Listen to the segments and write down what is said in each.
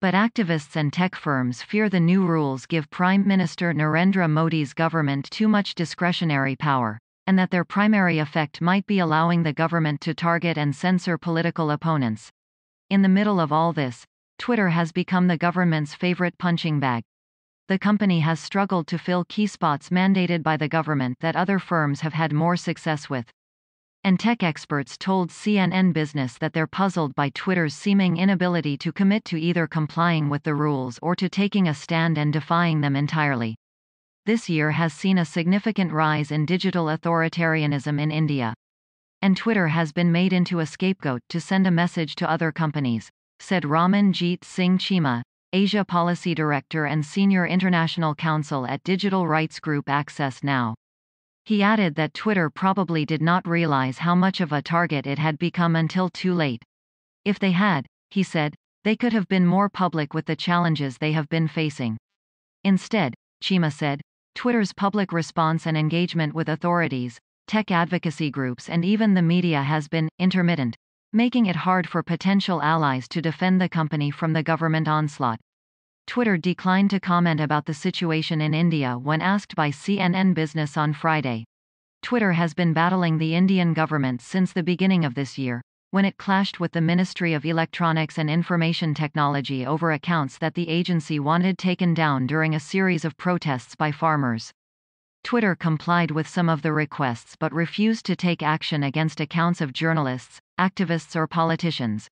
But activists and tech firms fear the new rules give Prime Minister Narendra Modi's government too much discretionary power, and that their primary effect might be allowing the government to target and censor political opponents. In the middle of all this, Twitter has become the government's favorite punching bag. The company has struggled to fill key spots mandated by the government that other firms have had more success with. And tech experts told CNN Business that they're puzzled by Twitter's seeming inability to commit to either complying with the rules or to taking a stand and defying them entirely. This year has seen a significant rise in digital authoritarianism in India. And Twitter has been made into a scapegoat to send a message to other companies, said Ramanjeet Singh Cheema, Asia Policy Director and Senior International Counsel at digital rights group Access Now. He added that Twitter probably did not realize how much of a target it had become until too late. If they had, he said, they could have been more public with the challenges they have been facing. Instead, Cheema said, Twitter's public response and engagement with authorities, tech advocacy groups and even the media has been intermittent, making it hard for potential allies to defend the company from the government onslaught. Twitter declined to comment about the situation in India when asked by CNN Business on Friday. Twitter has been battling the Indian government since the beginning of this year, when it clashed with the Ministry of Electronics and Information Technology over accounts that the agency wanted taken down during a series of protests by farmers. Twitter complied with some of the requests but refused to take action against accounts of journalists, activists or politicians.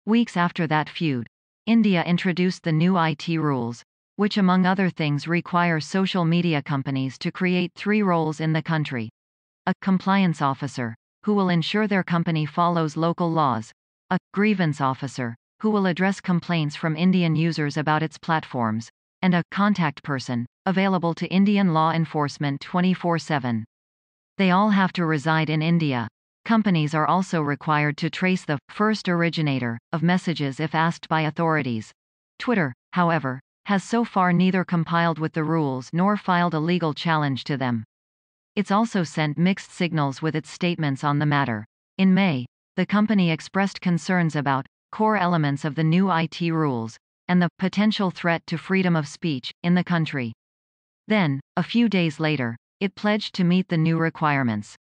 Weeks after that feud, India introduced the new IT rules, which among other things require social media companies to create 3 roles in the country. A compliance officer, who will ensure their company follows local laws. A grievance officer, who will address complaints from Indian users about its platforms. And a contact person, available to Indian law enforcement 24/7. They all have to reside in India. Companies are also required to trace the first originator of messages if asked by authorities. Twitter, however, has so far neither compiled with the rules nor filed a legal challenge to them. It's also sent mixed signals with its statements on the matter. In May, the company expressed concerns about core elements of the new IT rules and the potential threat to freedom of speech in the country. Then, a few days later, it pledged to meet the new requirements.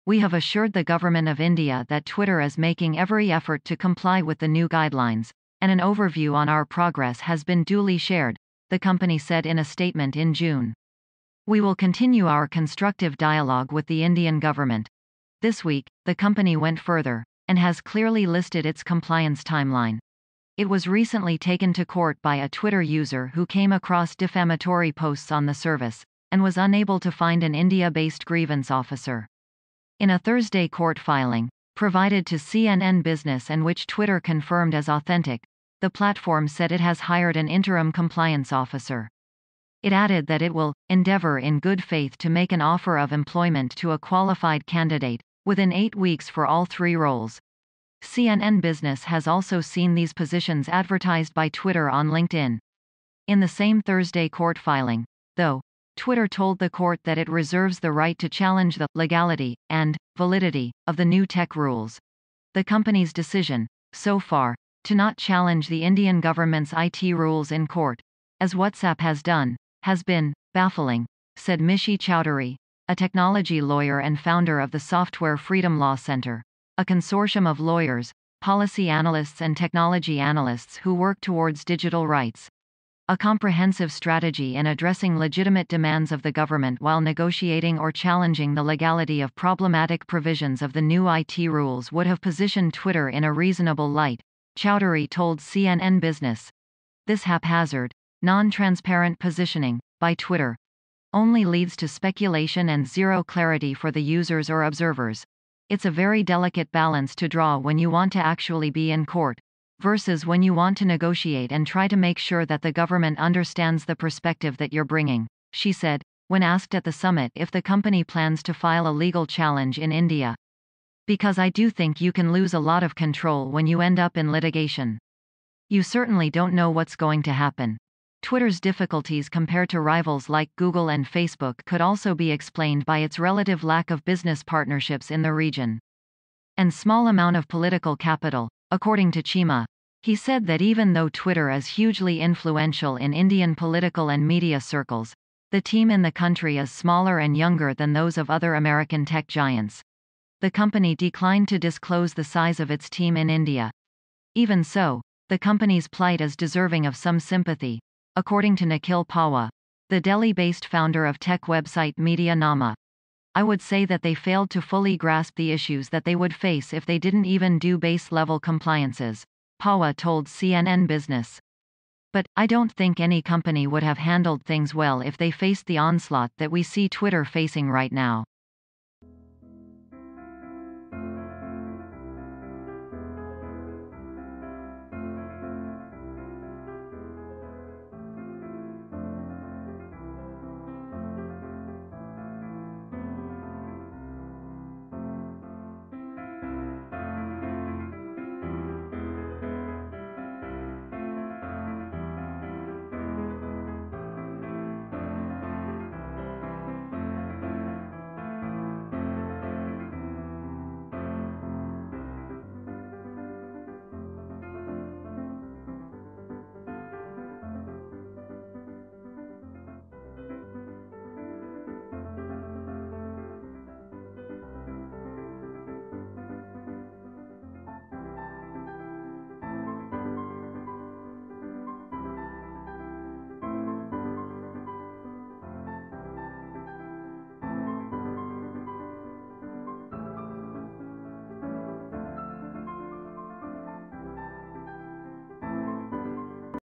We have assured the Government of India that Twitter is making every effort to comply with the new guidelines, and an overview on our progress has been duly shared, the company said in a statement in June. We will continue our constructive dialogue with the Indian government. This week, the company went further, and has clearly listed its compliance timeline. It was recently taken to court by a Twitter user who came across defamatory posts on the service, and was unable to find an India-based grievance officer. In a Thursday court filing, provided to CNN Business and which Twitter confirmed as authentic, the platform said it has hired an interim compliance officer. It added that it will endeavor in good faith to make an offer of employment to a qualified candidate within 8 weeks for all 3 roles. CNN Business has also seen these positions advertised by Twitter on LinkedIn. In the same Thursday court filing, though, Twitter told the court that it reserves the right to challenge the legality and validity of the new tech rules. The company's decision, so far, to not challenge the Indian government's IT rules in court, as WhatsApp has done, has been baffling, said Mishi Chowdhury, a technology lawyer and founder of the Software Freedom Law Center, a consortium of lawyers, policy analysts and technology analysts who work towards digital rights. A comprehensive strategy in addressing legitimate demands of the government while negotiating or challenging the legality of problematic provisions of the new IT rules would have positioned Twitter in a reasonable light, Chowdhury told CNN Business. This haphazard, non-transparent positioning by Twitter only leads to speculation and zero clarity for the users or observers. It's a very delicate balance to draw when you want to actually be in court, versus when you want to negotiate and try to make sure that the government understands the perspective that you're bringing, she said, when asked at the summit if the company plans to file a legal challenge in India. Because I do think you can lose a lot of control when you end up in litigation. You certainly don't know what's going to happen. Twitter's difficulties compared to rivals like Google and Facebook could also be explained by its relative lack of business partnerships in the region. And small amount of political capital, according to Cheema. He said that even though Twitter is hugely influential in Indian political and media circles, the team in the country is smaller and younger than those of other American tech giants. The company declined to disclose the size of its team in India. Even so, the company's plight is deserving of some sympathy, according to Nikhil Pahwa, the Delhi-based founder of tech website Media Nama. I would say that they failed to fully grasp the issues that they would face if they didn't even do base-level compliances, Pahwa told CNN Business. But, I don't think any company would have handled things well if they faced the onslaught that we see Twitter facing right now.